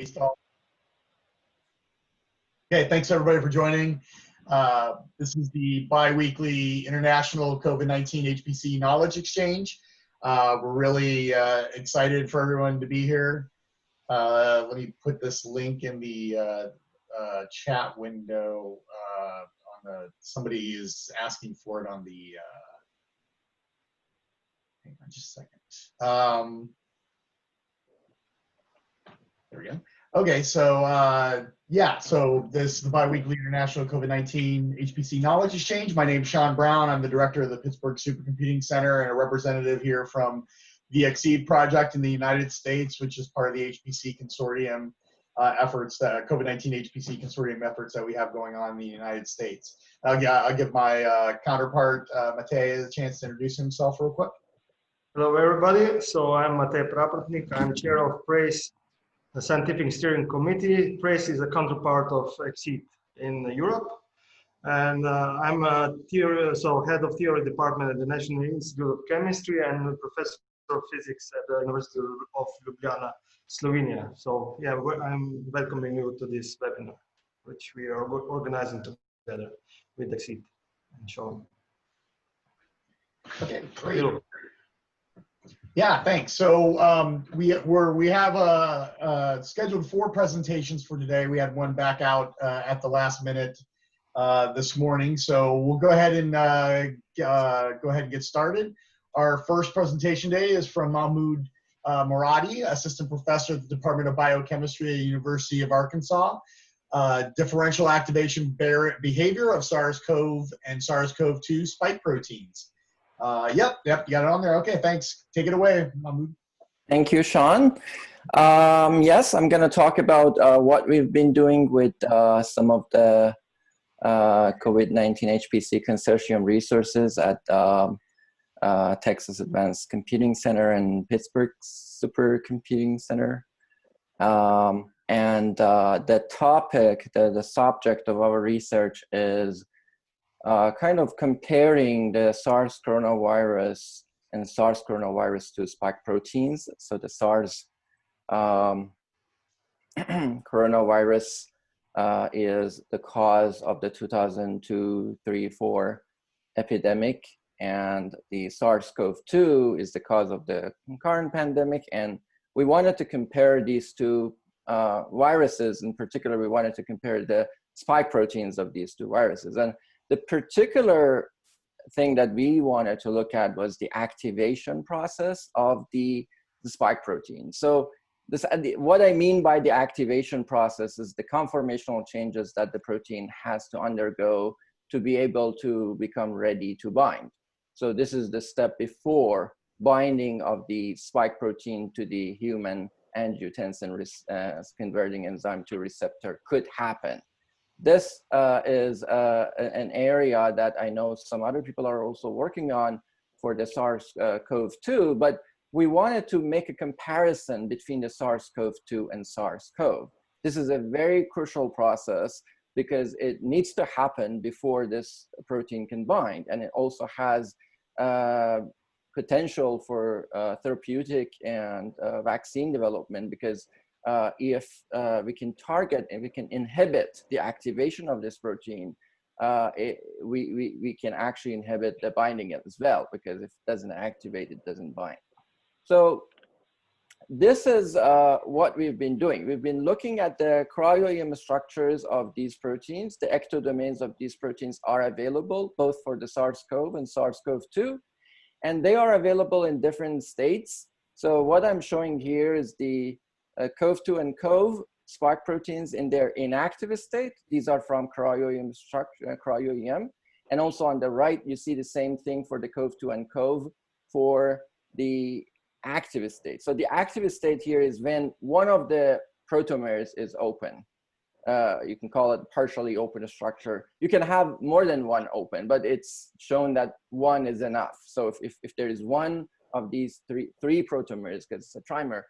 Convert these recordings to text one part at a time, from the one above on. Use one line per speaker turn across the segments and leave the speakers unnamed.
Okay, thanks everybody for joining. This is the bi-weekly International COVID-19 HPC Knowledge Exchange. We're really excited for everyone to be here. Let me put this link in the chat window. Somebody is asking for it on the, hang on just a second. There we go. Okay, so yeah, so this is the bi-weekly International COVID-19 HPC Knowledge Exchange. My name is Sean Brown. I'm the director of the Pittsburgh Supercomputing Center and a representative here from the XSEED project in the United States, which is part of the HPC consortium efforts, COVID-19 HPC consortium efforts that we have going on in the United States. I'll give my counterpart, Matej, a chance to introduce himself real quick.
Hello, everybody. So I'm Matej Prapatnik. I'm chair of PRACE, the Scientific Steering Committee. PRACE is a counterpart of XSEED in Europe. And I'm a head of theory department at the National Institute of Chemistry and professor of physics at the University of Ljubljana, Slovenia. So yeah, I'm welcoming you to this webinar, which we are organizing together with XSEED and Sean.
Okay, great. Yeah, thanks. So we have scheduled 4 presentations for today. We had one back out at the last minute this morning, so we'll go ahead and get started. Our first presentation today is from Mahmoud Mordadi, assistant professor at the Department of Biochemistry at the University of Arkansas. Differential activation behavior of SARS-CoV and SARS-CoV-2 spike proteins. Yep, you got it on there. Okay, thanks. Take it away, Mahmoud.
Thank you, Sean. Yes, I'm going to talk about what we've been doing with some of the COVID-19 HPC consortium resources at Texas Advanced Computing Center and Pittsburgh Supercomputing Center. And the topic, the subject of our research is kind of comparing the SARS coronavirus and SARS coronavirus-2 spike proteins. So the SARS coronavirus is the cause of the 2002-3-4 epidemic, and the SARS-CoV-2 is the cause of the current pandemic. And we wanted to compare these two viruses. In particular, we wanted to compare the spike proteins of these two viruses. And the particular thing that we wanted to look at was the activation process of the spike protein. So what I mean by the activation process is the conformational changes that the protein has to undergo to be able to become ready to bind. So this is the step before binding of the spike protein to the human angiotensin converting enzyme 2 receptor could happen. This is an area that I know some other people are also working on for the SARS-CoV-2, but we wanted to make a comparison between the SARS-CoV-2 and SARS-CoV. This is a very crucial process because it needs to happen before this protein can bind, and it also has potential for therapeutic and vaccine development, because if we can target and we can inhibit the activation of this protein, we can actually inhibit the binding as well, because if it doesn't activate, it doesn't bind. So this is what we've been doing. We've been looking at the cryo-EM structures of these proteins. The ectodomains of these proteins are available both for the SARS-CoV and SARS-CoV-2, and they are available in different states. So what I'm showing here is the CoV-2 and CoV spike proteins in their inactive state. These are from cryo-EM structure, cryo-EM. And also on the right, you see the same thing for the CoV-2 and CoV for the active state. So the active state here is when one of the protomers is open. You can call it partially open structure. You can have more than one open, but it's shown that one is enough. So if there is one of these three protomers, because it's a trimer,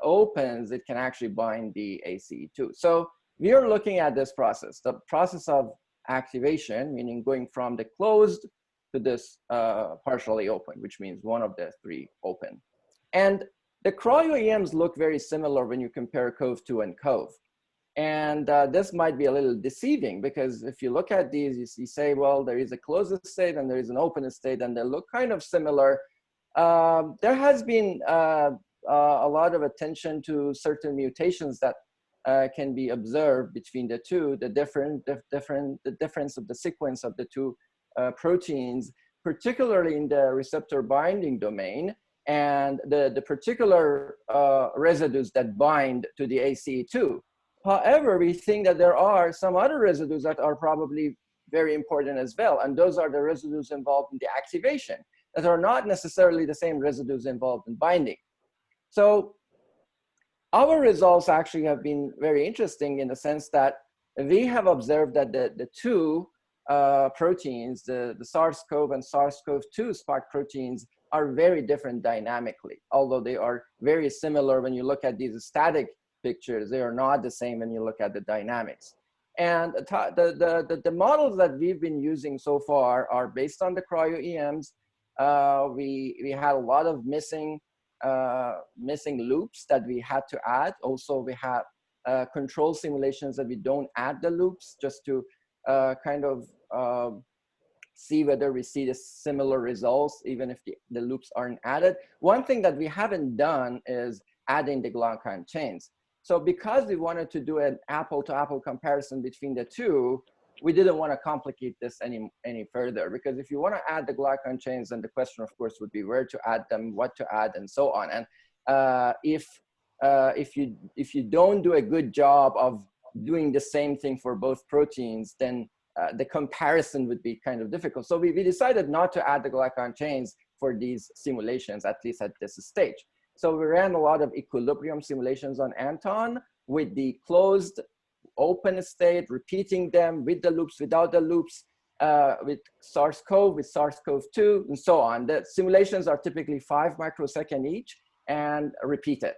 opens, it can actually bind the ACE2. So we are looking at this process, the process of activation, meaning going from the closed to this partially open, which means one of the 3 open. And the cryo-EMs look very similar when you compare CoV-2 and CoV. And this might be a little deceiving, because if you look at these, you say, well, there is a closed state and there is an open state, and they look kind of similar. There has been a lot of attention to certain mutations that can be observed between the two, the difference of the sequence of the two proteins, particularly in the receptor binding domain, and the particular residues that bind to the ACE2. However, we think that there are some other residues that are probably very important as well, and those are the residues involved in the activation that are not necessarily the same residues involved in binding. So our results actually have been very interesting in the sense that we have observed that the two proteins, the SARS-CoV and SARS-CoV-2 spike proteins, are very different dynamically. Although they are very similar when you look at these static pictures, they are not the same when you look at the dynamics. And the models that we've been using so far are based on the cryo-EMs. We had a lot of missing loops that we had to add. Also, we have control simulations that we don't add the loops, just to kind of see whether we see the similar results, even if the loops aren't added. One thing that we haven't done is adding the glycan chains. So because we wanted to do an apple-to-apple comparison between the two, we didn't want to complicate this any further, because if you want to add the glycan chains, then the question, of course, would be where to add them, what to add, and so on. And if you don't do a good job of doing the same thing for both proteins, then the comparison would be kind of difficult. So we decided not to add the glycan chains for these simulations, at least at this stage. So we ran a lot of equilibrium simulations on Anton with the closed open state, repeating them with the loops, without the loops, with SARS-CoV, with SARS-CoV-2, and so on. The simulations are typically 5 microseconds each and repeated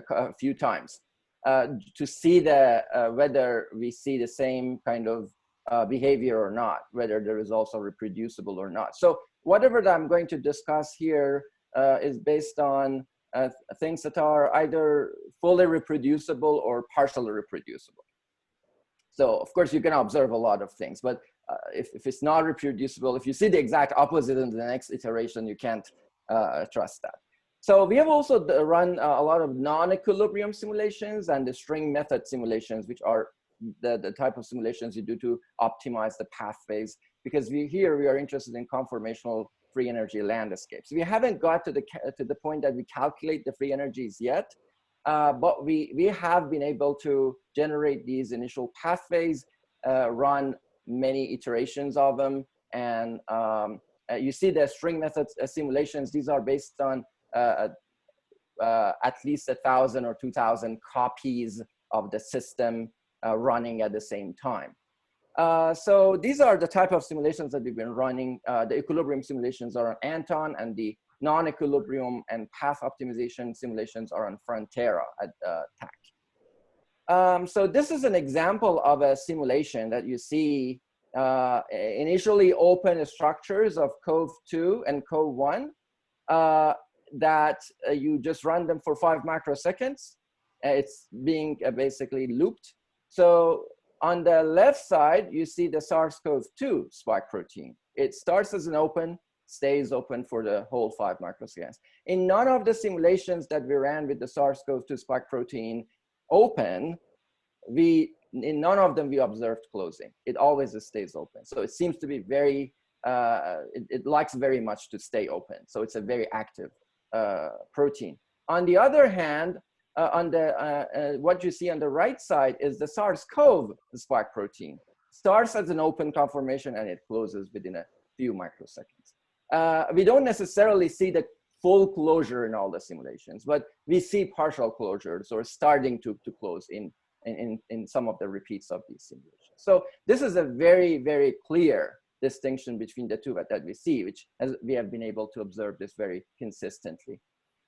a few times to see whether we see the same kind of behavior or not, whether the results are reproducible or not. So whatever that I'm going to discuss here is based on things that are either fully reproducible or partially reproducible. So of course you can observe a lot of things, but if it's not reproducible, if you see the exact opposite in the next iteration, you can't trust that. So we have also run a lot of non-equilibrium simulations and the string method simulations, which are the type of simulations you do to optimize the pathways, because we are interested in conformational free energy landscapes. We haven't got to the point that we calculate the free energies yet, but we have been able to generate these initial pathways, run many iterations of them, and you see the string methods simulations. These are based on at least 1,000 or 2,000 copies of the system running at the same time. So these are the type of simulations that we've been running. The equilibrium simulations are on Anton, and the non-equilibrium and path optimization simulations are on Frontera at TAC. So this is an example of a simulation that you see initially open structures of CoV-2 and CoV-1 that you just run them for 5 microseconds. It's being basically looped. So on the left side, you see the SARS-CoV-2 spike protein. It starts as an open, stays open for the whole 5 microseconds. In none of the simulations that we ran with the SARS-CoV-2 spike protein open, in none of them we observed closing. It always stays open. So it seems to be very, it likes very much to stay open. So it's a very active protein. On the other hand, what you see on the right side is the SARS-CoV spike protein. Starts as an open conformation and it closes within a few microseconds. We don't necessarily see the full closure in all the simulations, but we see partial closures or starting to close in some of the repeats of these simulations. So this is a very, very clear distinction between the two that we see, which we have been able to observe this very consistently.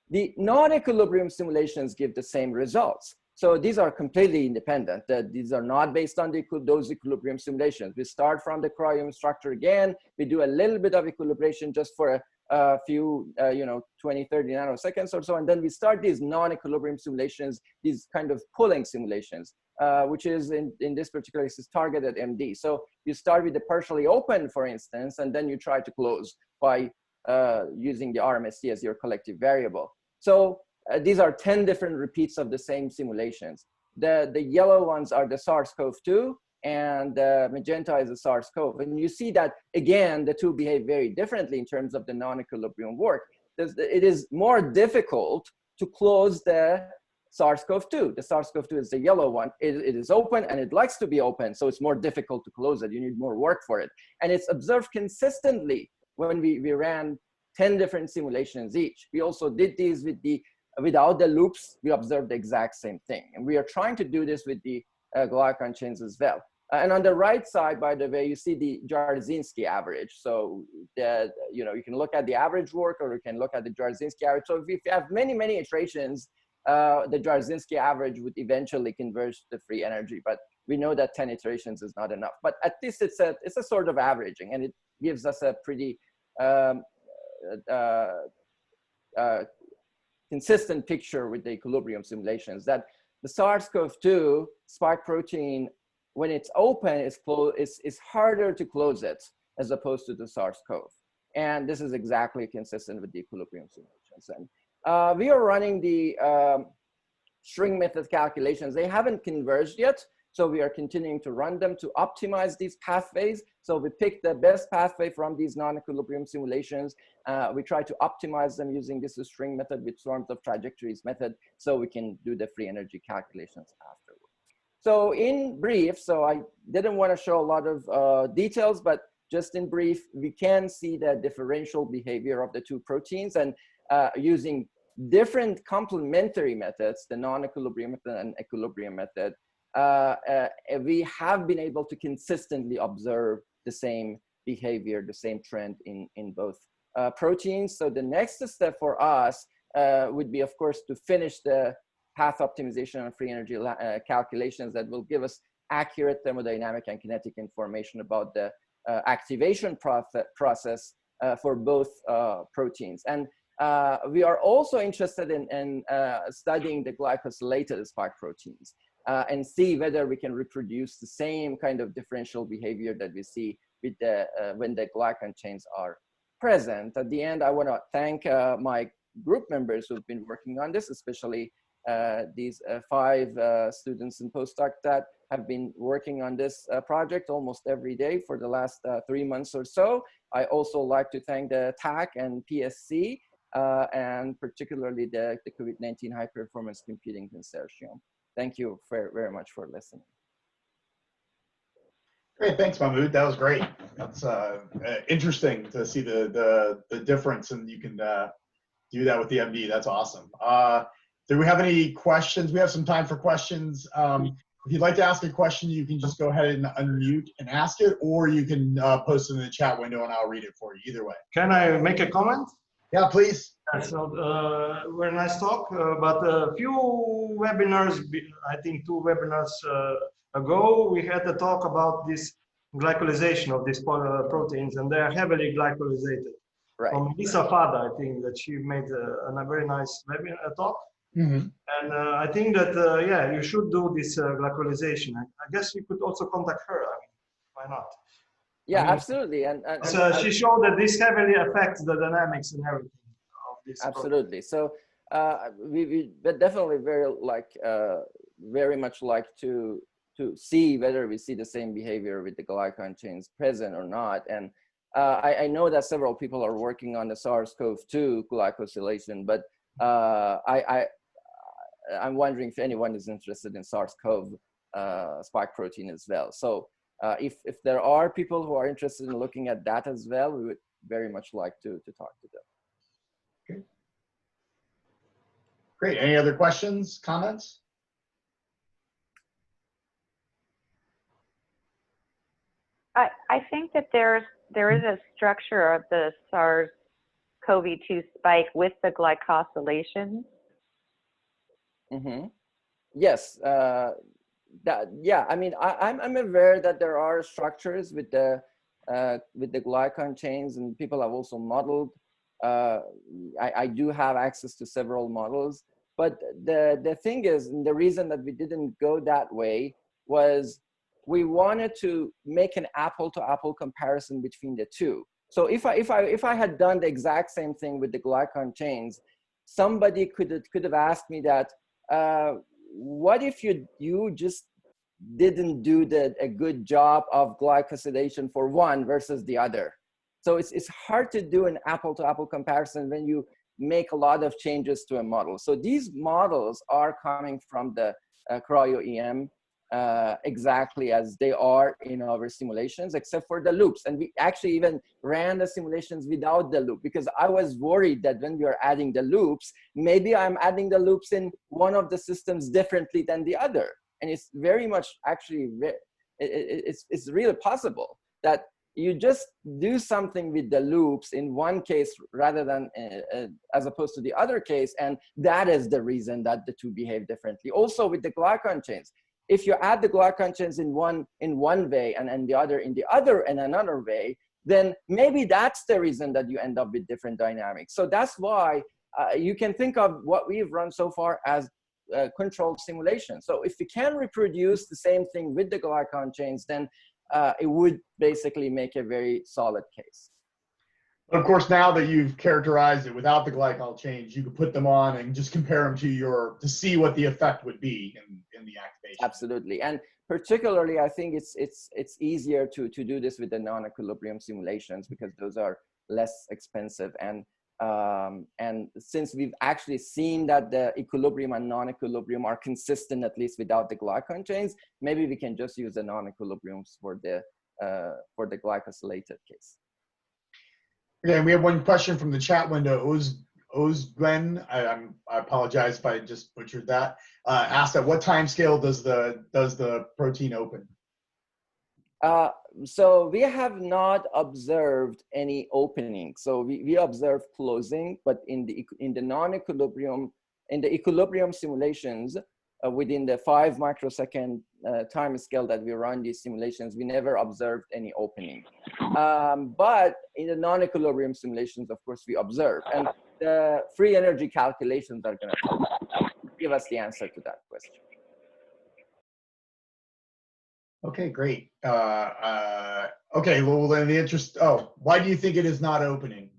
The non-equilibrium simulations give the same results. So these are completely independent. These are not based on those equilibrium simulations. We start from the cryo structure again. We do a little bit of equilibration just for a few, 20, 30 nanoseconds or so. And then we start these non-equilibrium simulations, these kind of pulling simulations, which is in this particular case is targeted MD. So you start with the partially open, for instance, and then you try to close by using the RMSD as your collective variable. So these are 10 different repeats of the same simulations. The yellow ones are the SARS-CoV-2, and the magenta is the SARS-CoV. And you see that, again, the two behave very differently in terms of the non-equilibrium work. It is more difficult to close the SARS-CoV-2. The SARS-CoV-2 is the yellow one. It is open, and it likes to be open, so it's more difficult to close it. You need more work for it. And it's observed consistently when we ran 10 different simulations each. We also did these without the loops. We observed the exact same thing. And we are trying to do this with the glycan chains as well. And on the right side, by the way, you see the Jarzynski average. So you can look at the average work, or you can look at the Jarzynski average. So if you have many, many iterations, the Jarzynski average would eventually converge to free energy. But we know that 10 iterations is not enough. But at least it's a sort of averaging, and it gives us a pretty consistent picture with the equilibrium simulations, that the SARS-CoV-2 spike protein, when it's open, it's harder to close it as opposed to the SARS-CoV. And this is exactly consistent with the equilibrium simulations. And we are running the string method calculations. They haven't converged yet, so we are continuing to run them to optimize these pathways. So we pick the best pathway from these non-equilibrium simulations. We try to optimize them using this string method with swarms of trajectories method, so we can do the free energy calculations afterwards. So in brief, so I didn't want to show a lot of details, but just in brief, we can see the differential behavior of the two proteins, and using different complementary methods, the non-equilibrium method and equilibrium method, we have been able to consistently observe the same behavior, the same trend in both proteins. So the next step for us would be, of course, to finish the path optimization and free energy calculations that will give us accurate thermodynamic and kinetic information about the activation process for both proteins. And we are also interested in studying the glycosylated spike proteins and see whether we can reproduce the same kind of differential behavior that we see with when the glycan chains are present. At the end, I want to thank my group members who've been working on this, especially these 5 students and postdocs that have been working on this project almost every day for the last 3 months or so. I also like to thank the TAC and PSC, and particularly the COVID-19 High Performance Computing Consortium. Thank you very much for listening.
Great, thanks, Mahmoud. That was great. That's interesting to see the difference, and you can do that with the MD. That's awesome. Do we have any questions? We have some time for questions. If you'd like to ask a question, you can just go ahead and unmute and ask it, or you can post it in the chat window and I'll read it for you. Either way.
Can I make a comment?
Yeah, please.
That's not very nice talk, but a few webinars, I think 2 webinars ago, we had a talk about this glycolization of these proteins, and they are heavily glycolizated.
Right.
From Lisa Fada, I think that she made a very nice webinar talk.
Mm-hmm.
And I think that, yeah, you should do this glycolization. I guess you could also contact her. I mean, why not?
Yeah,
I mean,
absolutely. And
she showed that this heavily affects the dynamics and everything of this.
Absolutely. So we definitely very much like to see whether we see the same behavior with the glycan chains present or not. And I know that several people are working on the SARS-CoV-2 glycosylation, but I'm wondering if anyone is interested in SARS-CoV spike protein as well. So if there are people who are interested in looking at that as well, we would very much like to talk to them.
Okay. Great. Any other questions, comments?
I think that there is a structure of the SARS-CoV-2 spike with the glycosylation.
Mm-hmm. Yes. Yeah. I mean, I'm aware that there are structures with the glycan chains, and people have also modeled I do have access to several models. But the thing is, and the reason that we didn't go that way was we wanted to make an apple-to-apple comparison between the two. So if I had done the exact same thing with the glycan chains, somebody could have asked me that, what if you just didn't do a good job of glycosylation for one versus the other? So it's hard to do an apple-to-apple comparison when you make a lot of changes to a model. So these models are coming from the cryo-EM exactly as they are in our simulations, except for the loops. And we actually even ran the simulations without the loop, because I was worried that when we are adding the loops, maybe I'm adding the loops in one of the systems differently than the other. And it's very much actually, it's really possible that you just do something with the loops in one case rather than as opposed to the other case, and that is the reason that the two behave differently. Also with the glycan chains, if you add the glycan chains in one way and the other in another way, then maybe that's the reason that you end up with different dynamics. So that's why you can think of what we've run so far as controlled simulation. So if we can reproduce the same thing with the glycan chains, then it would basically make a very solid case.
Of course, now that you've characterized it without the glycol change, you could put them on and just compare them to see what the effect would be in the activation.
Absolutely, and particularly, I think it's easier to do this with the non-equilibrium simulations, because those are less expensive, and since we've actually seen that the equilibrium and non-equilibrium are consistent, at least without the glycan chains, maybe we can just use the non-equilibriums for the glycosylated case.
Okay, we have one question from the chat window. Gwen, I apologize if I just butchered that. Asked, at what time scale does the protein open?
So we have not observed any opening. So we observe closing, but in the non-equilibrium, in the equilibrium simulations, within the 5 microsecond time scale that we run these simulations, we never observed any opening. But in the non-equilibrium simulations, of course, we observe. And the free energy calculations are going to give us the answer to that question.
Okay, great. Okay, well, in the interest, why do you think it is not opening?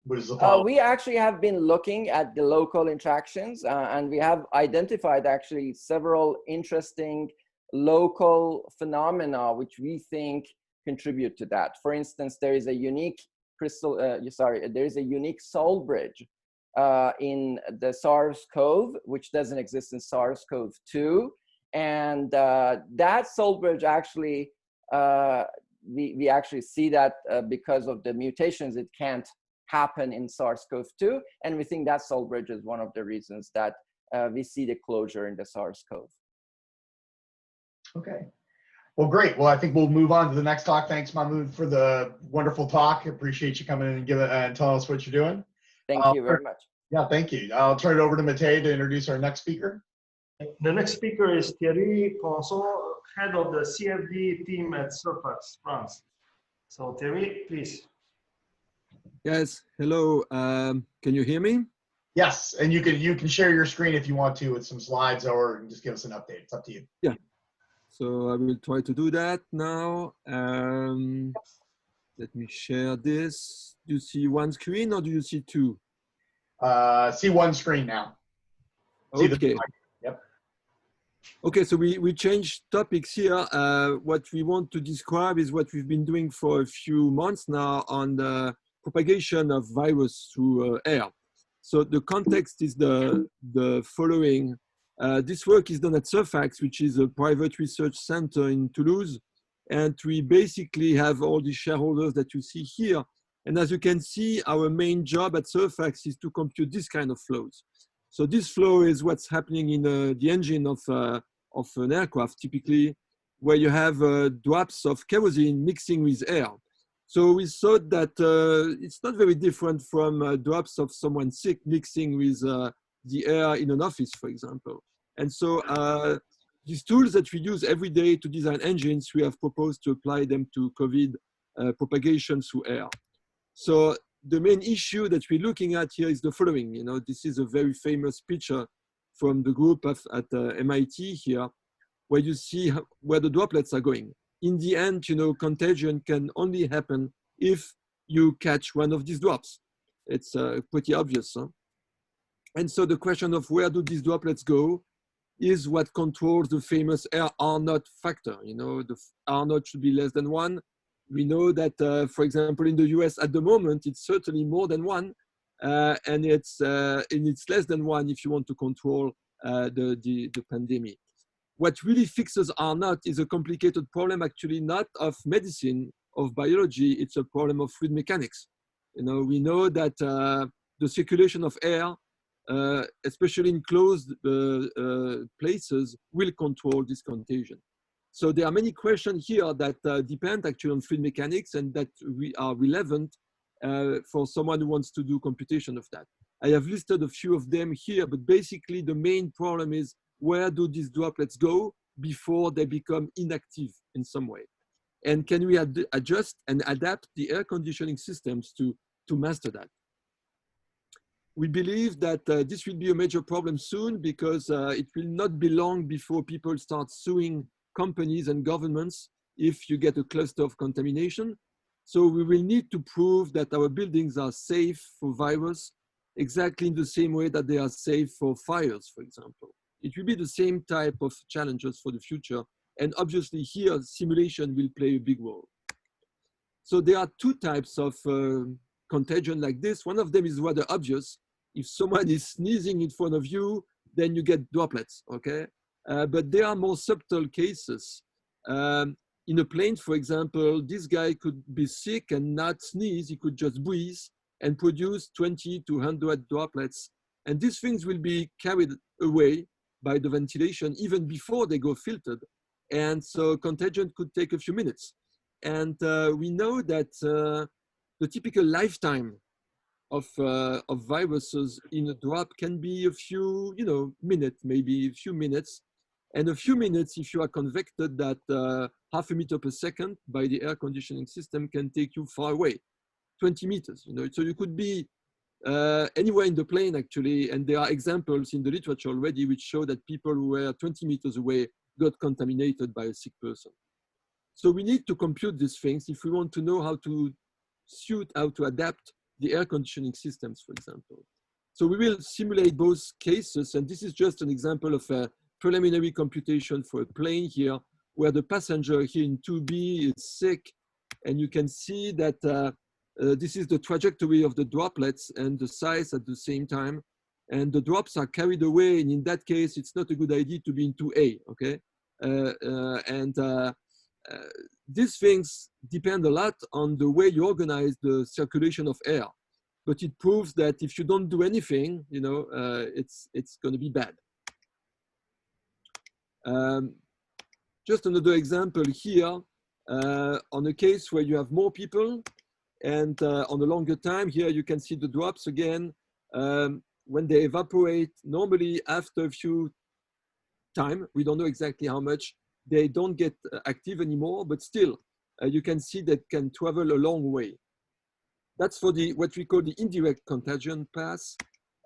We actually have been looking at the local interactions, and we have identified actually several interesting local phenomena which we think contribute to that. For instance, there is a unique there is a unique soul bridge in the SARS-CoV, which doesn't exist in SARS-CoV-2. And that soul bridge actually, we actually see that because of the mutations, it can't happen in SARS-CoV-2. And we think that soul bridge is one of the reasons that we see the closure in the SARS-CoV.
Okay. Well, great. Well, I think we'll move on to the next talk. Thanks, Mahmoud, for the wonderful talk. Appreciate you coming in and telling us what you're doing.
Thank you very much.
Yeah, thank you. I'll turn it over to Matej to introduce our next speaker.
The next speaker is Thierry Poinsot, head of the CFD team at CERFACS, France. So Thierry, please.
Yes, hello. Can you hear me?
Yes, and you can share your screen if you want to with some slides, or just give us an update. It's up to you.
Yeah. So I will try to do that now. Let me share this. Do you see one screen or do you see two?
See one screen now.
Okay.
Yep.
Okay, so we changed topics here. What we want to describe is what we've been doing for a few months now on the propagation of virus through air. So the context is the following. This work is done at CERFACS, which is a private research center in Toulouse. And we basically have all the shareholders that you see here. And as you can see, our main job at CERFACS is to compute this kind of flows. So this flow is what's happening in the engine of an aircraft, typically, where you have drops of kerosene mixing with air. So we thought that it's not very different from drops of someone sick mixing with the air in an office, for example. And so these tools that we use every day to design engines, we have proposed to apply them to COVID propagation through air. So the main issue that we're looking at here is the following. You know, this is a very famous picture from the group at MIT here, where you see where the droplets are going. In the end, you know, contagion can only happen if you catch one of these drops. It's pretty obvious. Huh? And so the question of where do these droplets go is what controls the famous R0 factor. You know, the R0 should be less than 1. We know that, for example, in the US at the moment, it's certainly more than 1, and it's less than 1 if you want to control the pandemic. What really fixes R0 is a complicated problem, actually not of medicine, of biology, it's a problem of fluid mechanics. You know, we know that the circulation of air, especially in closed places, will control this contagion. So there are many questions here that depend actually on fluid mechanics and that we are relevant for someone who wants to do computation of that. I have listed a few of them here, but basically the main problem is where do these droplets go before they become inactive in some way? And can we adjust and adapt the air conditioning systems to master that? We believe that this will be a major problem soon because it will not be long before people start suing companies and governments if you get a cluster of contamination. So we will need to prove that our buildings are safe for virus exactly in the same way that they are safe for fires, for example. It will be the same type of challenges for the future. And obviously here, simulation will play a big role. So there are two types of contagion like this. One of them is rather obvious. If someone is sneezing in front of you, then you get droplets, okay? But there are more subtle cases. In a plane, for example, this guy could be sick and not sneeze. He could just breathe and produce 20 to 100 droplets. And these things will be carried away by the ventilation even before they go filtered. And so contagion could take a few minutes. And we know that the typical lifetime of viruses in a drop can be a few, minutes, maybe a few minutes. And a few minutes, if you are convected that half a meter per second by the air conditioning system can take you far away, 20 meters, So you could be anywhere in the plane actually, and there are examples in the literature already which show that people who were 20 meters away got contaminated by a sick person. So we need to compute these things if we want to know how to adapt the air conditioning systems, for example. So we will simulate both cases, and this is just an example of a preliminary computation for a plane here, where the passenger here in 2B is sick, and you can see that this is the trajectory of the droplets and the size at the same time, and the drops are carried away, and in that case, it's not a good idea to be in 2A, okay? These things depend a lot on the way you organize the circulation of air, but it proves that if you don't do anything, it's going to be bad. Just another example here on a case where you have more people and on a longer time. Here you can see the drops again. When they evaporate, normally after a few time, we don't know exactly how much, they don't get active anymore, but still you can see that can travel a long way. That's for what we call the indirect contagion path.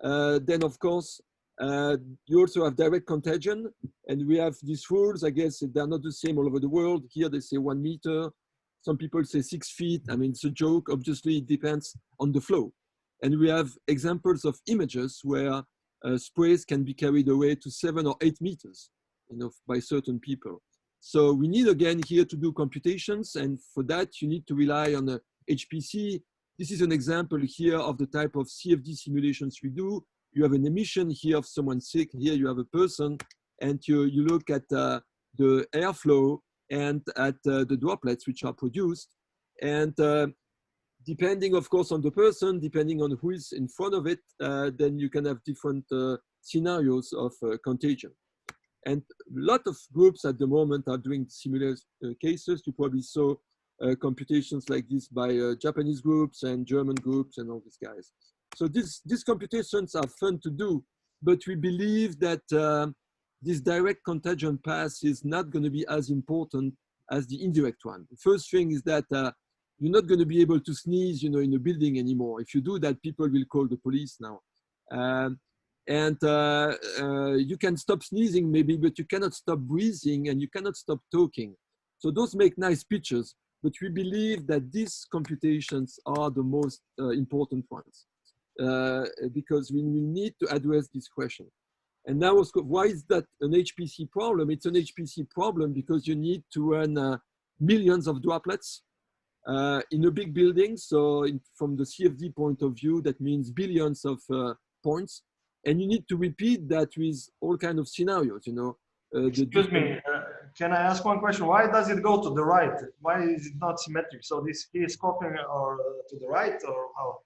Then of course, you also have direct contagion, and we have these rules. I guess they're not the same all over the world. Here they say 1 meter. Some people say 6 feet. I mean, it's a joke. Obviously, it depends on the flow. And we have examples of images where sprays can be carried away to 7 or 8 meters, by certain people. So we need again here to do computations, and for that you need to rely on a HPC. This is an example here of the type of CFD simulations we do. You have an emission here of someone sick. Here you have a person, and you look at the airflow and at the droplets which are produced. And depending, of course, on the person, depending on who is in front of it, then you can have different scenarios of contagion. And a lot of groups at the moment are doing similar cases. You probably saw computations like this by Japanese groups and German groups and all these guys. So these computations are fun to do, but we believe that this direct contagion path is not going to be as important as the indirect one. The first thing is that you're not going to be able to sneeze, you know, in a building anymore. If you do that, people will call the police now. You can stop sneezing maybe, but you cannot stop breathing and you cannot stop talking. So those make nice pictures, but we believe that these computations are the most important ones because we will need to address this question. And now, why is that an HPC problem? It's an HPC problem because you need to run millions of droplets in a big building. So from the CFD point of view, that means billions of points. And you need to repeat that with all kinds of scenarios, you know.
Excuse me, can I ask one question? Why does it go to the right? Why is it not symmetric? So this key is coughing or to the right or how?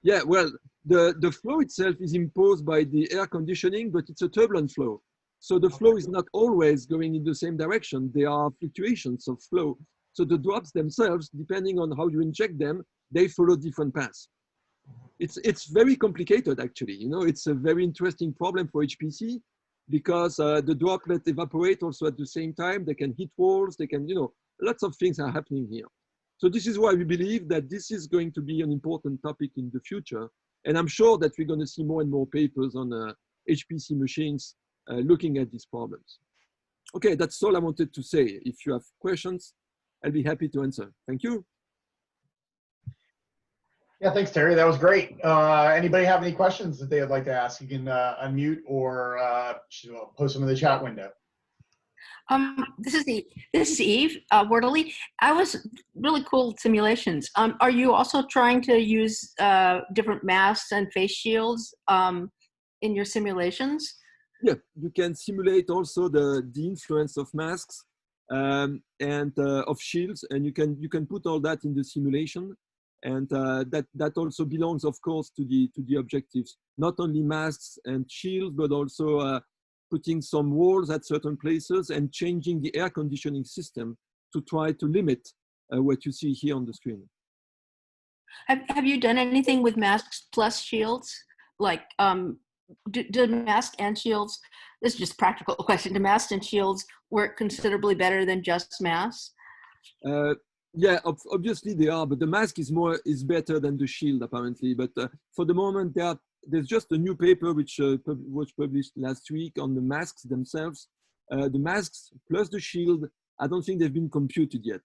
Yeah, well, the flow itself is imposed by the air conditioning, but it's a turbulent flow. So the flow is not always going in the same direction. There are fluctuations of flow. So the drops themselves, depending on how you inject them, they follow different paths. It's very complicated, actually. You know, it's a very interesting problem for HPC because the droplets evaporate also at the same time. They can hit walls. They can, you know, lots of things are happening here. So this is why we believe that this is going to be an important topic in the future. And I'm sure that we're going to see more and more papers on HPC machines looking at these problems. Okay, that's all I wanted to say. If you have questions, I'll be happy to answer. Thank you.
Yeah, thanks, Thierry. That was great. Anybody have any questions that they would like to ask? You can unmute or post them in the chat window.
This is Eve Wardley. I was really cool simulations. Are you also trying to use different masks and face shields in your simulations?
Yeah, you can simulate also the influence of masks and of shields, and you can put all that in the simulation. And that also belongs, of course, to the objectives. Not only masks and shields, but also putting some walls at certain places and changing the air conditioning system to try to limit what you see here on the screen.
Have you done anything with masks plus shields? Like, do masks and shields, this is just a practical question, do masks and shields work considerably better than just masks?
Yeah, obviously they are, but the mask is better than the shield apparently. But for the moment, there's just a new paper which was published last week on the masks themselves. The masks plus the shield, I don't think they've been computed yet.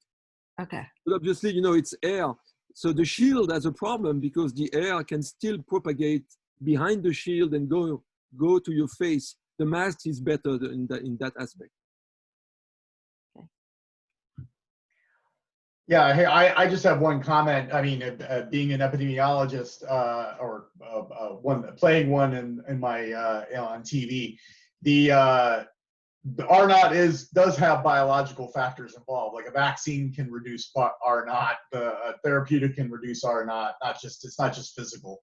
Okay.
But obviously, you know, it's air. So the shield has a problem because the air can still propagate behind the shield and go to your face. The mask is better in that aspect.
Yeah, hey, I just have one comment. I mean, being an epidemiologist or playing one in my on TV, the R0 does have biological factors involved. Like a vaccine can reduce R0, a therapeutic can reduce R0. It's not just physical.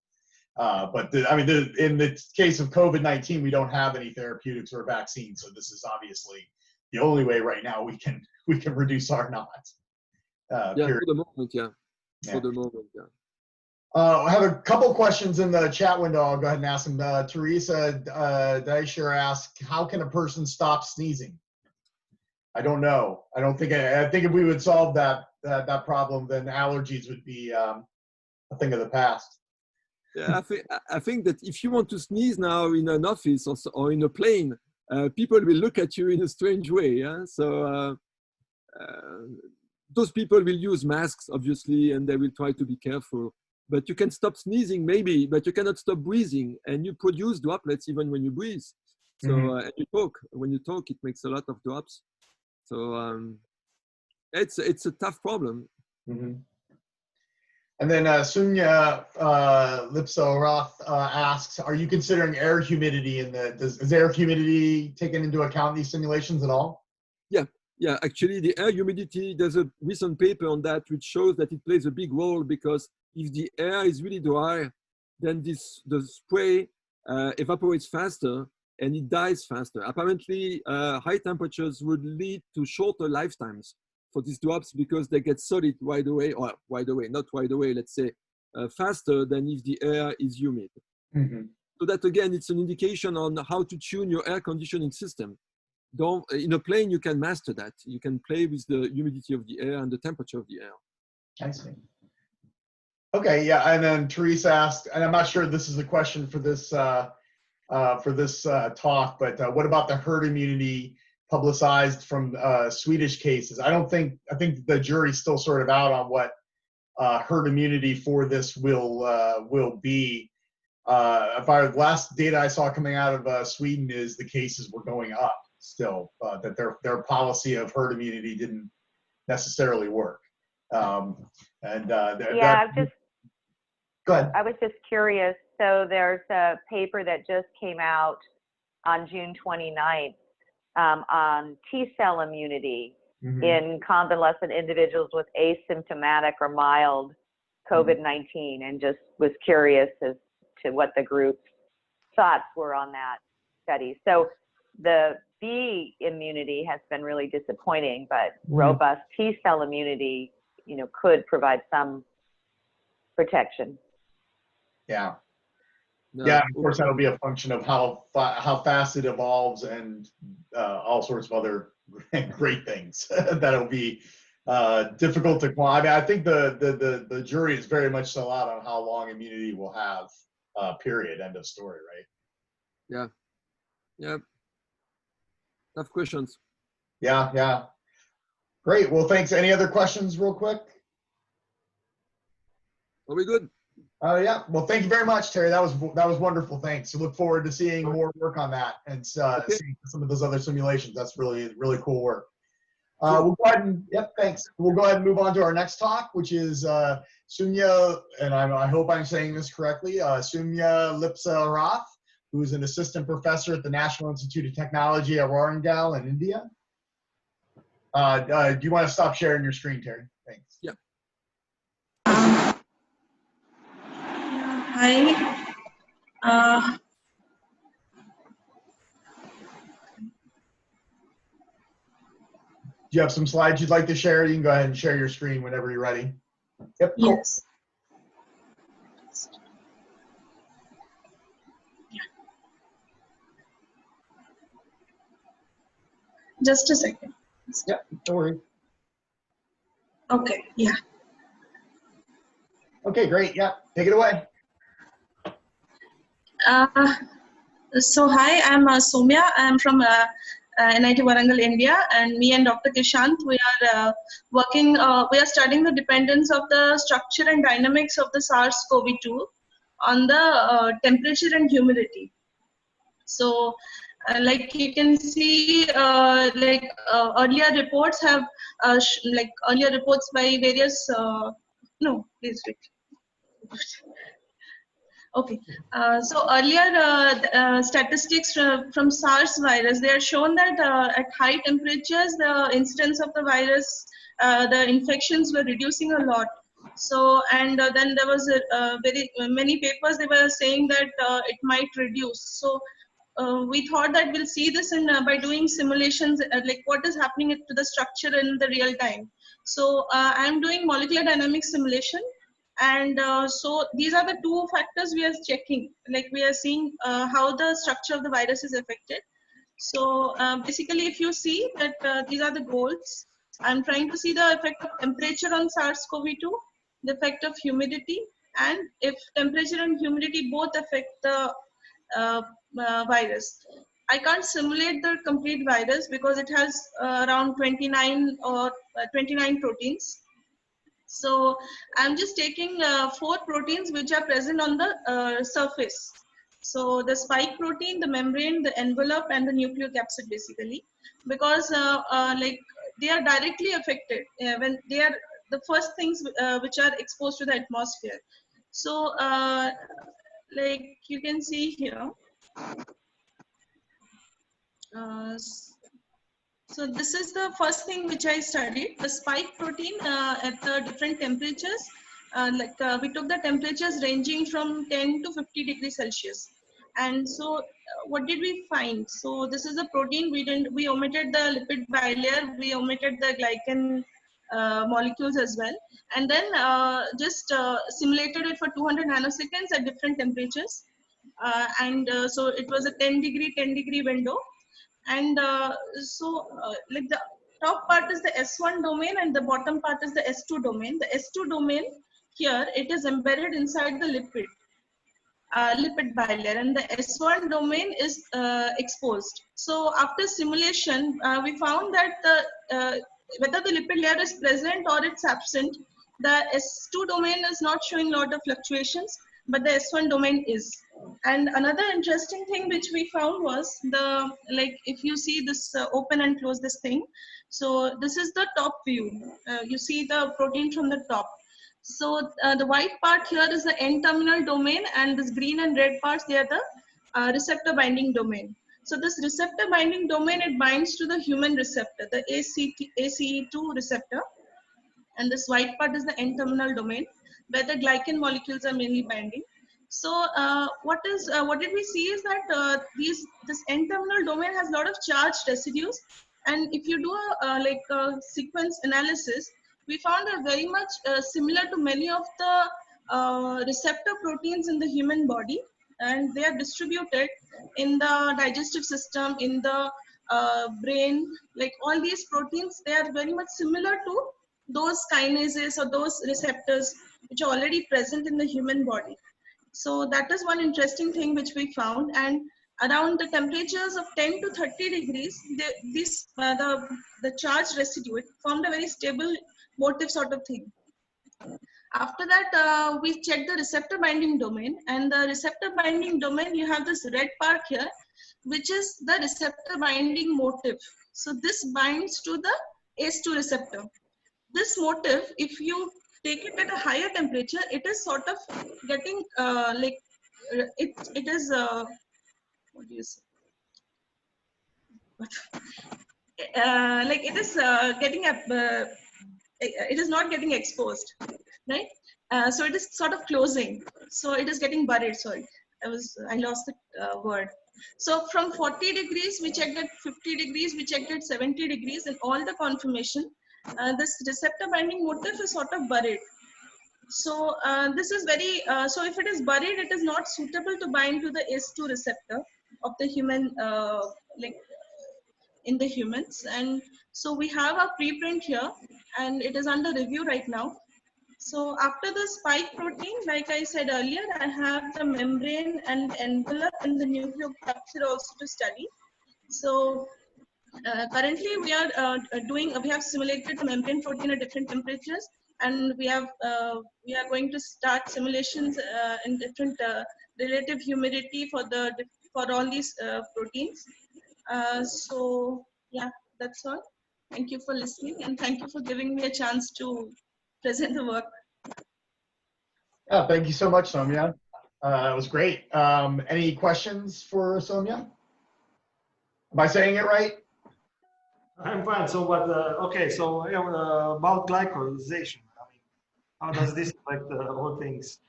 But in the case of COVID-19, we don't have any therapeutics or vaccines, so this is obviously the only way right now we can reduce R0.
Yeah, for the moment, yeah. For the moment, yeah.
I have a couple questions in the chat window. I'll go ahead and ask them. Theresa Deisher asked, how can a person stop sneezing? I don't know. I think if we would solve that problem, then allergies would be a thing of the past.
Yeah, I think that if you want to sneeze now in an office or in a plane, people will look at you in a strange way. Yeah, so those people will use masks, obviously, and they will try to be careful. But you can stop sneezing, maybe, but you cannot stop breathing. And you produce droplets even when you breathe. So and you talk. When you talk, it makes a lot of drops. So it's a tough problem.
Mm-hmm. And then Soumya Lipsa Rath asks, are you considering air humidity is air humidity taken into account in these simulations at all?
Yeah, actually, the air humidity, there's a recent paper on that which shows that it plays a big role because if the air is really dry, then the spray evaporates faster and it dies faster. Apparently, high temperatures would lead to shorter lifetimes for these drops because they get solid right away, not right away, let's say, faster than if the air is humid.
Mm-hmm.
So that, again, it's an indication on how to tune your air conditioning system. In a plane, you can master that. You can play with the humidity of the air and the temperature of the air.
I see. Okay, yeah, and then Theresa asked, and I'm not sure this is a question for this talk, but what about the herd immunity publicized from Swedish cases? I think the jury's still sort of out on what herd immunity for this will be. Last data I saw coming out of Sweden is the cases were going up still, that their policy of herd immunity didn't necessarily work.
Go ahead. I was just curious. So there's a paper that just came out on June 29th on T-cell immunity in convalescent individuals with asymptomatic or mild COVID-19, and just was curious as to what the group's thoughts were on that study. So the B immunity has been really disappointing, but robust T-cell immunity, could provide some protection.
Yeah.
No.
Yeah, of course, that'll be a function of how fast it evolves and all sorts of other great things that'll be difficult to quantify. I mean, I think the jury is very much still out on how long immunity will have. Period. End of story. Right.
Yeah. Yeah. Tough questions.
Yeah. Yeah. Great. Well, thanks. Any other questions, real quick?
Are we good?
Yeah. Well, thank you very much, Terry. That was wonderful. Thanks. I look forward to seeing more work on that and seeing some of those other simulations. That's really, really cool work. We'll go ahead and thanks. We'll go ahead and move on to our next talk, which is Soumya, and I hope I'm saying this correctly. Soumya Lipsa Rath, who is an assistant professor at the National Institute of Technology at Warangal in India. Do you want to stop sharing your screen, Terry? Thanks.
Yeah.
Hi.
Do you have some slides you'd like to share? You can go ahead and share your screen whenever you're ready. Yep. Cool.
Yes. Just a second.
Yep. Don't worry.
Okay. Yeah.
Okay. Great. Yeah. Take it away.
So hi, I'm Soumya. I'm from NIT Warangal, India, and me and Dr. Kishant, we are working. We are studying the dependence of the structure and dynamics of the SARS-CoV-2 on the temperature and humidity. So, like you can see, earlier reports have, earlier reports by various. No, please wait. Okay, so earlier statistics from SARS virus, they are shown that at high temperatures, the incidence of the virus, the infections were reducing a lot. So, and then there was very many papers, they were saying that it might reduce. So we thought that we'll see this in by doing simulations, like what is happening to the structure in the real time. So I'm doing molecular dynamics simulation. And so these are the two factors we are checking, like we are seeing how the structure of the virus is affected. So basically, if you see that these are the goals, I'm trying to see the effect of temperature on SARS-CoV-2, the effect of humidity, and if temperature and humidity both affect the virus. I can't simulate the complete virus because it has around 29 proteins. So I'm just taking 4 proteins which are present on the surface. So the spike protein, the membrane, the envelope, and the nucleocapsid basically, because like they are directly affected when they are the first things which are exposed to the atmosphere. So like you can see here. So this is the first thing which I studied, the spike protein at the different temperatures. We took the temperatures ranging from 10 to 50 degrees Celsius. And so what did we find? So this is the protein, we omitted the lipid bilayer, we omitted the glycan molecules as well. And then just simulated it for 200 nanoseconds at different temperatures. So it was a 10 degree window. And like the top part is the S1 domain and the bottom part is the S2 domain. The S2 domain here, it is embedded inside the lipid bilayer, and the S1 domain is exposed. So after simulation, we found that whether the lipid layer is present or it's absent, the S2 domain is not showing a lot of fluctuations, but the S1 domain is. And another interesting thing which we found was if you see this open and close this thing, so this is the top view. You see the protein from the top. So the white part here is the N-terminal domain, and this green and red parts, they are the receptor binding domain. So this receptor binding domain, it binds to the human receptor, the ACE2 receptor. And this white part is the N-terminal domain, where the glycan molecules are mainly binding. So what did we see is that this N-terminal domain has a lot of charged residues. And if you do a sequence analysis, we found they're very much similar to many of the receptor proteins in the human body, and they are distributed in the digestive system, in the brain. Like all these proteins, they are very much similar to those kinases or those receptors which are already present in the human body. So that is one interesting thing which we found. And around the temperatures of 10 to 30 degrees, the charged residue, it formed a very stable motif sort of thing. After that, we checked the receptor binding domain, and the receptor binding domain, you have this red part here, which is the receptor binding motif. So this binds to the ACE2 receptor. This motif, if you take it at a higher temperature, it is sort of getting it is what do you say? It is getting it is not getting exposed, right? So it is sort of closing. So it is getting buried. Sorry, I lost the word. So from 40 degrees, we checked at 50 degrees, we checked at 70 degrees, and all the conformation. This receptor binding motif is sort of buried. So this is very, so if it is buried, it is not suitable to bind to the ACE2 receptor of the human, in the humans. And so we have a preprint here, and it is under review right now. So after the spike protein, like I said earlier, I have the membrane and envelope and the nucleocapsid also to study. So currently we are we have simulated the membrane protein at different temperatures, and we are going to start simulations in different relative humidity for all these proteins. So yeah, that's all. Thank you for listening, and thank you for giving me a chance to present the work.
Yeah, thank you so much, Soumya. It was great. Any questions for Soumya? Am I saying it right?
I'm fine. So, but okay. So about glycosylation, I mean, how does this affect the whole things?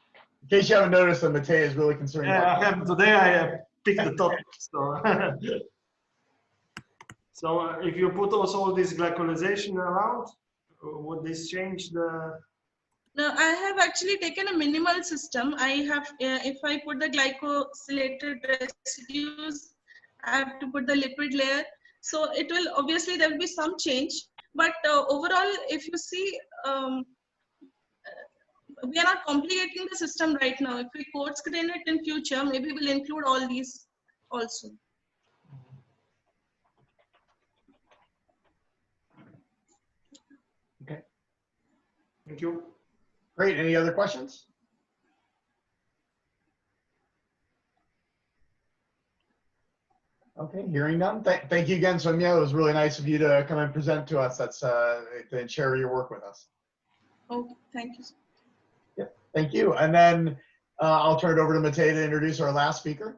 In case you haven't noticed, that Matej is really concerned.
Yeah,
about
today I picked the topic. So, so if you put also all this glycosylation around, would this change the?
No, I have actually taken a minimal system. I have, if I put the glycosylated residues, I have to put the lipid layer. So it will, obviously there will be some change, but overall, if you see, we are not complicating the system right now. If we code screen it in future, maybe we'll include all these also.
Okay.
Thank you.
Great. Any other questions? Okay, hearing none. Thank you again, Soumya. It was really nice of you to come and present to us. That's and share your work with us.
Okay, thank you.
Yep, thank you. And then I'll turn it over to Matej to introduce our last speaker.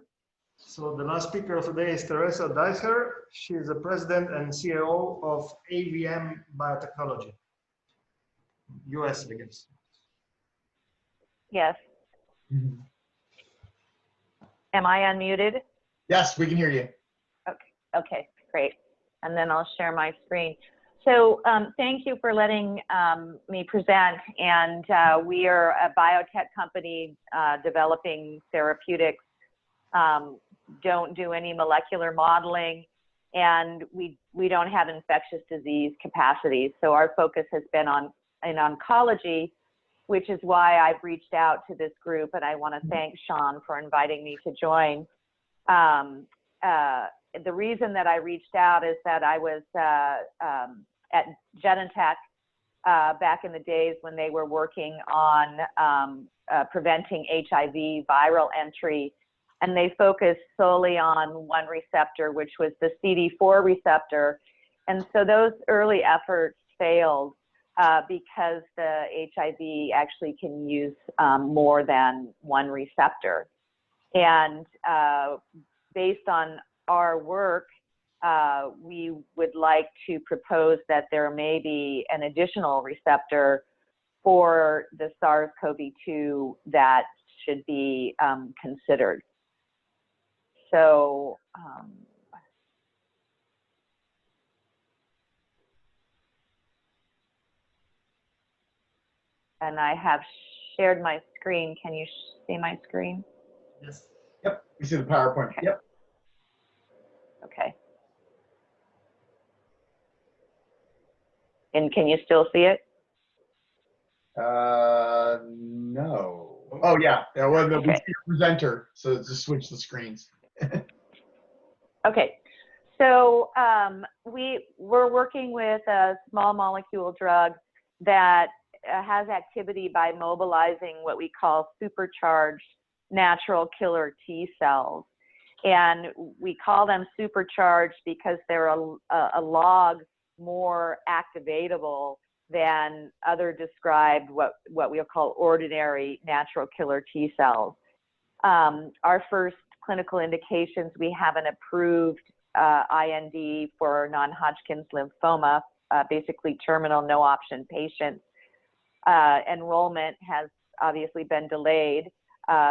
So the last speaker of today is Theresa Deisher. She is the president and COO of AVM Biotechnology, US, I guess.
Yes.
Mm-hmm.
Am I unmuted?
Yes, we can hear you.
Okay, great. And then I'll share my screen. So thank you for letting me present. And we are a biotech company developing therapeutics, don't do any molecular modeling. and we don't have infectious disease capacity. So our focus has been in oncology, which is why I've reached out to this group, and I want to thank Sean for inviting me to join. The reason that I reached out is that I was at Genentech back in the days when they were working on preventing HIV viral entry, and they focused solely on one receptor, which was the CD4 receptor. And so those early efforts failed because the HIV actually can use more than one receptor. And based on our work, we would like to propose that there may be an additional receptor for the SARS-CoV-2 that should be considered. So, and I have shared my screen. Can you see my screen?
Yes. Yep. We see the PowerPoint.
Okay.
Yep.
Okay. And can you still see it?
No. Oh yeah. Yeah. Well, no,
Okay.
we see the presenter, so just switch the screens.
Okay. So we're working with a small molecule drug that has activity by mobilizing what we call supercharged natural killer T cells. And we call them supercharged because they're a log more activatable than other described what we'll call ordinary natural killer T cells. Our first clinical indications, we have an approved IND for non-Hodgkin's lymphoma, basically terminal no option patients. Enrollment has obviously been delayed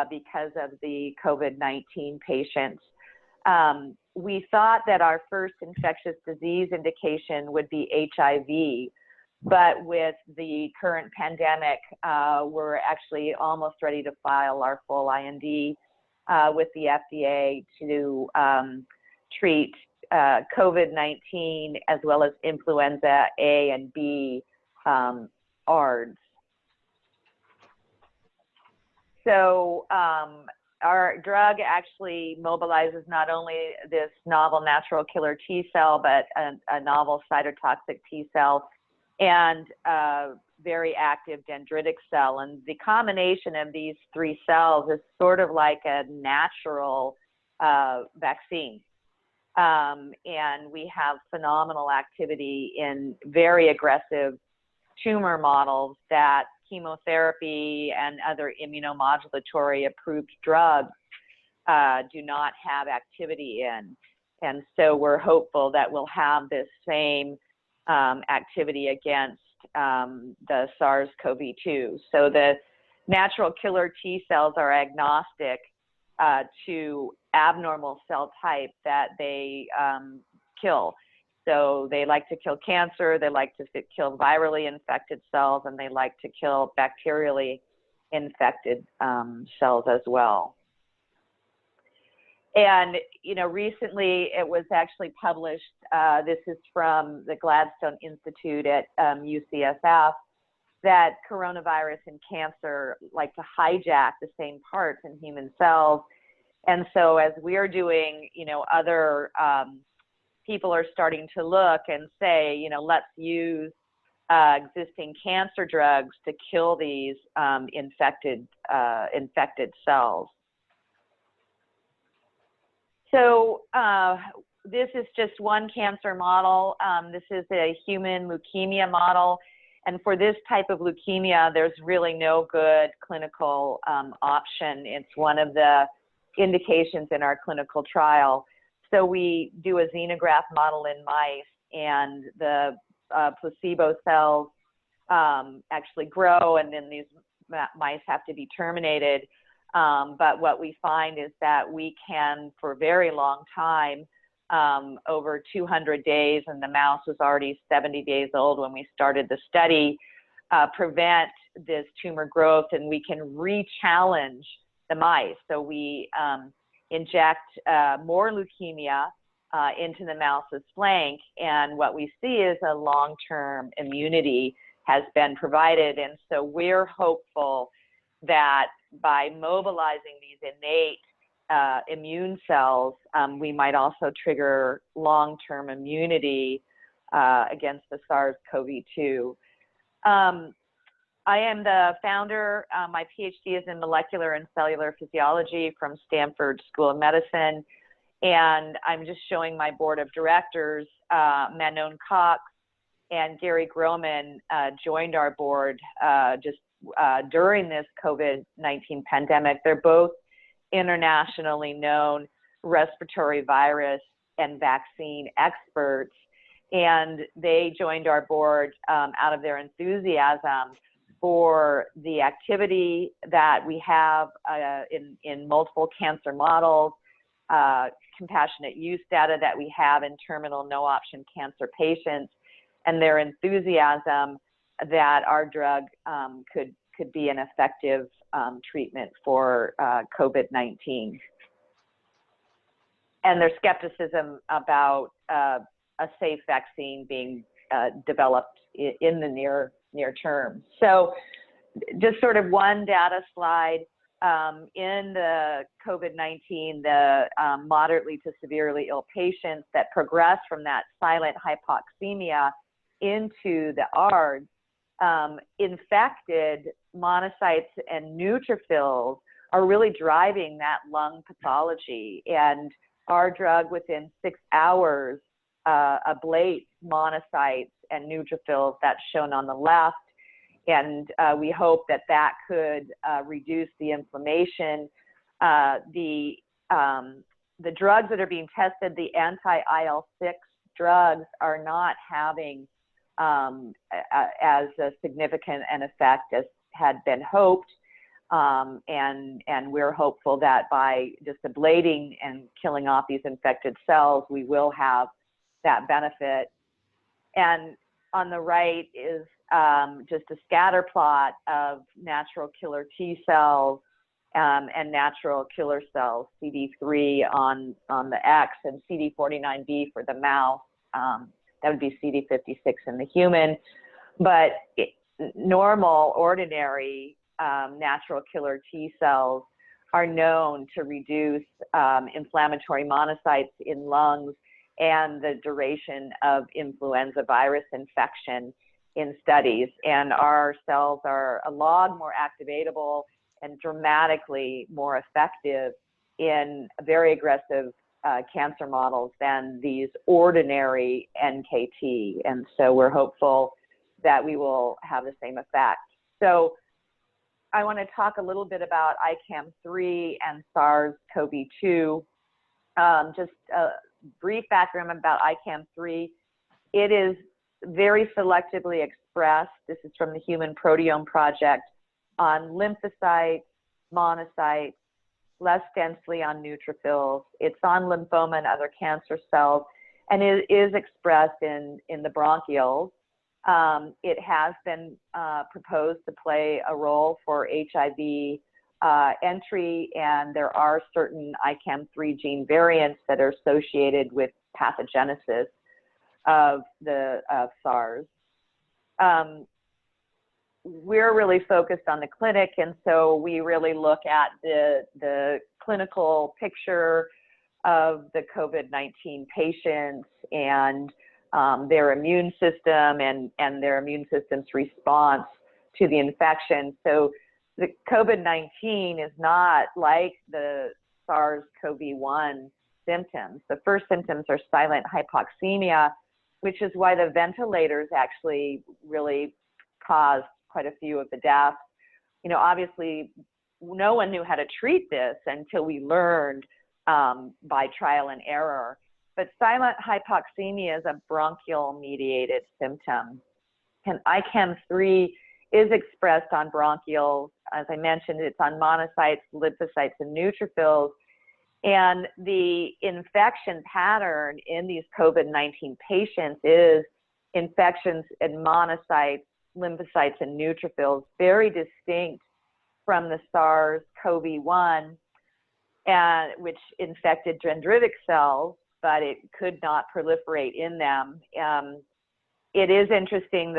because of the COVID-19 patients. We thought that our first infectious disease indication would be HIV, but with the current pandemic, we're actually almost ready to file our full IND with the FDA to treat COVID-19 as well as influenza A and B ARDS. So our drug actually mobilizes not only this novel natural killer T cell, but a novel cytotoxic T cell and a very active dendritic cell. And the combination of these three cells is sort of like a natural vaccine. And we have phenomenal activity in very aggressive tumor models that chemotherapy and other immunomodulatory approved drugs do not have activity in. And so we're hopeful that we'll have this same activity against the SARS-CoV-2. So the natural killer T cells are agnostic to abnormal cell type that they kill. So they like to kill cancer, they like to kill virally infected cells, and they like to kill bacterially infected cells as well. And, you know, recently it was actually published, this is from the Gladstone Institute at UCSF, that coronavirus and cancer like to hijack the same parts in human cells. And so as we're doing, you know, other people are starting to look and say, you know, let's use existing cancer drugs to kill these infected cells. So this is just one cancer model. This is a human leukemia model. And for this type of leukemia, there's really no good clinical option. It's one of the indications in our clinical trial. So we do a xenograft model in mice, and the placebo cells actually grow, and then these mice have to be terminated. But what we find is that we can, for a very long time, over 200 days, and the mouse was already 70 days old when we started the study, prevent this tumor growth, and we can re-challenge the mice. So we inject more leukemia into the mouse's flank. And what we see is a long-term immunity has been provided. And so we're hopeful that by mobilizing these innate immune cells, we might also trigger long-term immunity against the SARS-CoV-2. I am the founder. My PhD is in molecular and cellular physiology from Stanford School of Medicine. And I'm just showing my board of directors. Manon Cox and Gary Groman joined our board just during this COVID-19 pandemic. They're both internationally known respiratory virus and vaccine experts. And they joined our board out of their enthusiasm for the activity that we have in multiple cancer models, compassionate use data that we have in terminal no-option cancer patients, and their enthusiasm that our drug could be an effective treatment for COVID-19. And their skepticism about a safe vaccine being developed in the near term. So just sort of one data slide. In the COVID-19, the moderately to severely ill patients that progress from that silent hypoxemia into the ARDS, infected monocytes and neutrophils are really driving that lung pathology. And our drug within 6 hours ablates monocytes and neutrophils, that's shown on the left. And we hope that that could reduce the inflammation. The drugs that are being tested, the anti-IL-6 drugs, are not having as a significant an effect as had been hoped. And we're hopeful that by just ablating and killing off these infected cells, we will have that benefit. And on the right is just a scatter plot of natural killer T cells and natural killer cells, CD3 on the X and CD49B for the mouse. That would be CD56 in the human. But normal, ordinary natural killer T cells are known to reduce inflammatory monocytes in lungs and the duration of influenza virus infection in studies. And our cells are a lot more activatable and dramatically more effective in very aggressive cancer models than these ordinary NKT. And so we're hopeful that we will have the same effect. So I want to talk a little bit about ICAM3 and SARS-CoV-2. Just a brief background about ICAM3. It is very selectively expressed, this is from the Human Proteome Project, on lymphocytes, monocytes, less densely on neutrophils. It's on lymphoma and other cancer cells, and it is expressed in the bronchioles. It has been proposed to play a role for HIV entry, and there are certain ICAM3 gene variants that are associated with pathogenesis of SARS. We're really focused on the clinic, and so we really look at the clinical picture of the COVID-19 patients and their immune system and their immune system's response to the infection. So the COVID-19 is not like the SARS-CoV-1 symptoms. The first symptoms are silent hypoxemia, which is why the ventilators actually really caused quite a few of the deaths. You know, obviously, no one knew how to treat this until we learned by trial and error. But silent hypoxemia is a bronchial-mediated symptom. And ICAM3 is expressed on bronchioles. As I mentioned, it's on monocytes, lymphocytes, and neutrophils. And the infection pattern in these COVID-19 patients is infections in monocytes, lymphocytes, and neutrophils, very distinct from the SARS-CoV-1, which infected dendritic cells, but it could not proliferate in them. It is interesting,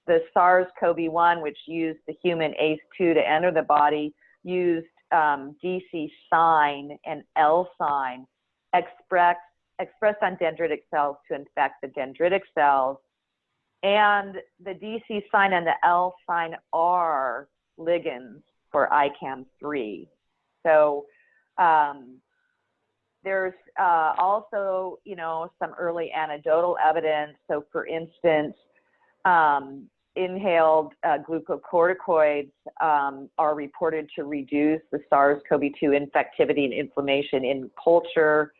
the SARS-CoV-1, which used the human ACE2 to enter the body, used DC sign and L sign expressed on dendritic cells to infect the dendritic cells. And the DC sign and the L sign are ligands for ICAM3. So there's also, you know, some early anecdotal evidence. So for instance, inhaled glucocorticoids are reported to reduce the SARS-CoV-2 infectivity and inflammation in culture.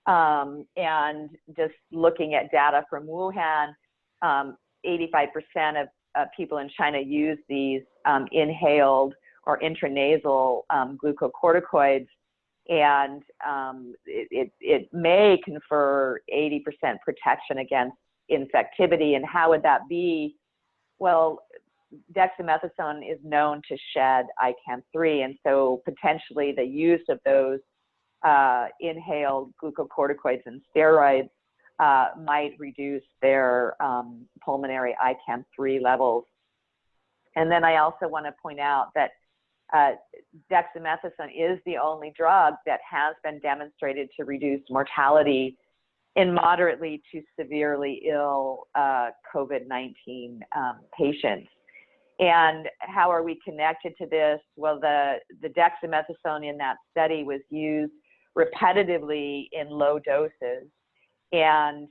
And just looking at data from Wuhan, 85% of people in China use these inhaled or intranasal glucocorticoids, and it may confer 80% protection against infectivity. And how would that be? Well, dexamethasone is known to shed ICAM3, and so potentially the use of those inhaled glucocorticoids and steroids might reduce their pulmonary ICAM3 levels. And then I also want to point out that dexamethasone is the only drug that has been demonstrated to reduce mortality in moderately to severely ill COVID-19 patients. And how are we connected to this? Well, the dexamethasone in that study was used repetitively in low doses. And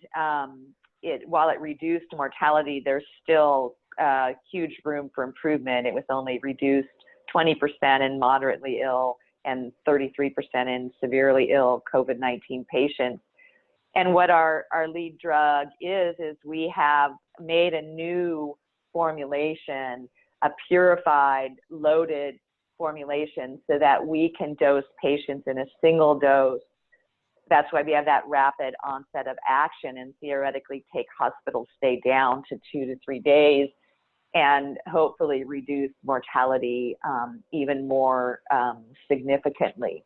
while it reduced mortality, there's still huge room for improvement. It was only reduced 20% in moderately ill and 33% in severely ill COVID-19 patients. And what our lead drug is we have made a new formulation, a purified, loaded formulation, so that we can dose patients in a single dose. That's why we have that rapid onset of action and theoretically take hospital stay down to 2 to 3 days and hopefully reduce mortality even more significantly.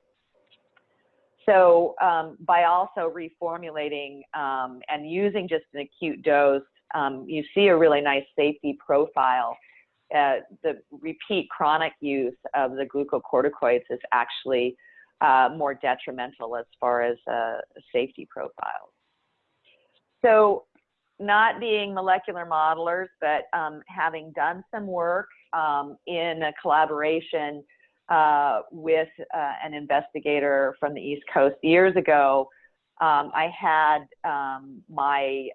So by also reformulating and using just an acute dose, you see a really nice safety profile. The repeat chronic use of the glucocorticoids is actually more detrimental as far as safety profiles. So not being molecular modelers, but having done some work in a collaboration with an investigator from the East Coast years ago, I had my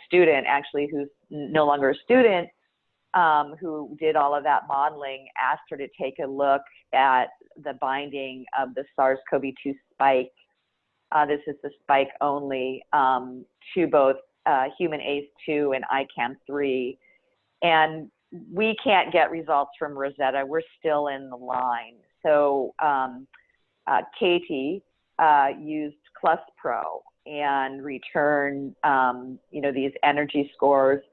student, actually, who's no longer a student, who did all of that modeling, asked her to take a look at the binding of the SARS-CoV-2 spike. This is the spike only to both human ACE2 and ICAM3. And we can't get results from Rosetta. We're still in the line. So Katie used ClusPro and returned these energy scores,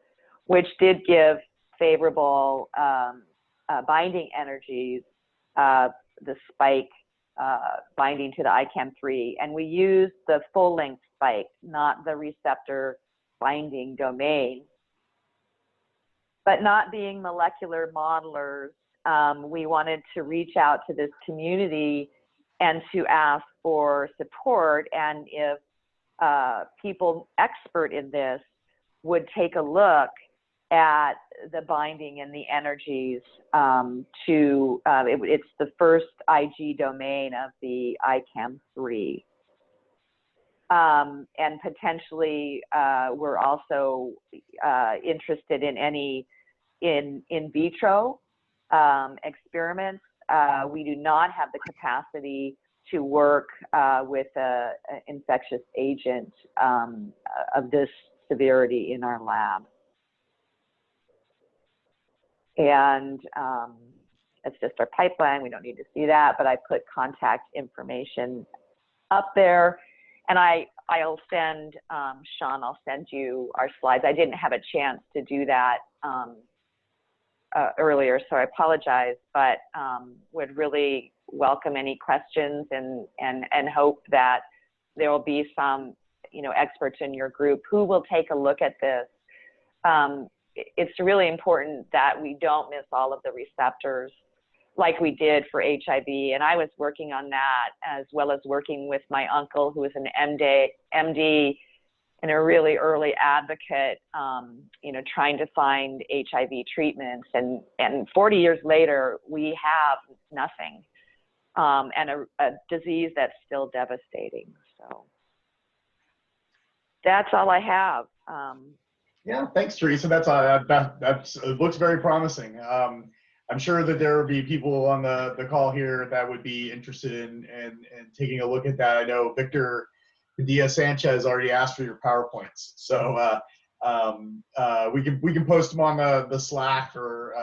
which did give favorable binding energies, the spike binding to the ICAM3. And we used the full-length spike, not the receptor binding domain. But not being molecular modelers, we wanted to reach out to this community and to ask for support. And if people expert in this would take a look at the binding and the energies it's the first IG domain of the ICAM3. And potentially we're also interested in any in vitro experiments. We do not have the capacity to work with an infectious agent of this severity in our lab. And it's just our pipeline. We don't need to see that, but I put contact information up there. And I'll send, Sean, I'll send you our slides. I didn't have a chance to do that earlier, so I apologize, but would really welcome any questions and hope that there will be some, you know, experts in your group who will take a look at this. It's really important that we don't miss all of the receptors like we did for HIV. And I was working on that, as well as working with my uncle, who was an MD and a really early advocate, you know, trying to find HIV treatments. And 40 years later, we have nothing, and a disease that's still devastating. So that's all I have.
Yeah, thanks, Theresa. It looks very promising. I'm sure that there will be people on the call here that would be interested in taking a look at that. I know Victor Padilla-Sanchez already asked for your PowerPoints, so we can post them on the Slack or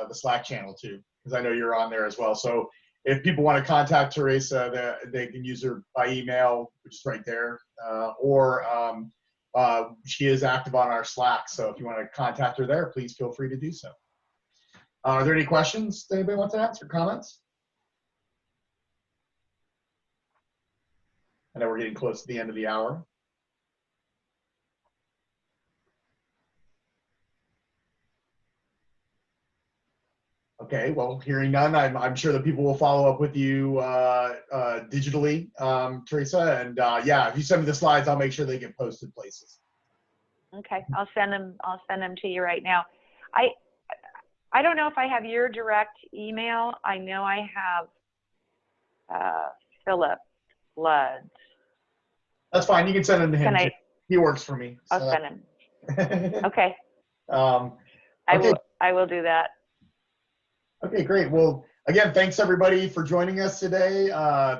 the Slack channel too, because I know you're on there as well. So if people want to contact Theresa, they can use her by email, which is right there, or she is active on our Slack. So if you want to contact her there, please feel free to do so. Are there any questions that anybody wants to ask or comments? I know we're getting close to the end of the hour. Okay, well, hearing none, I'm sure that people will follow up with you digitally, Theresa. And yeah, if you send me the slides, I'll make sure they get posted places.
Okay, I'll send them to you right now. I don't know if I have your direct email. I know I have Philip Blood.
That's fine. You can send them to him. He works for me.
I'll
so.
send him. Okay.
Okay.
I will do that.
Okay, great. Well, again, thanks everybody for joining us today.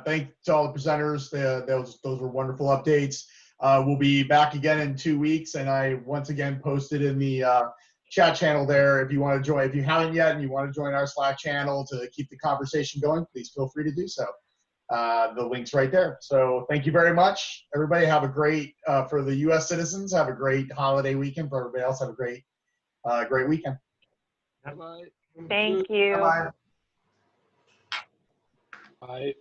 Thanks to all the presenters. Those were wonderful updates. We'll be back again in 2 weeks, and I once again posted in the chat channel there. If you want to join, if you haven't yet and you want to join our Slack channel to keep the conversation going, please feel free to do so. The link's right there. So thank you very much. Everybody have a great, for the US citizens, have a great holiday weekend. For everybody else, have a great weekend.
Bye-bye.
Thank you.
Bye-bye.
Bye.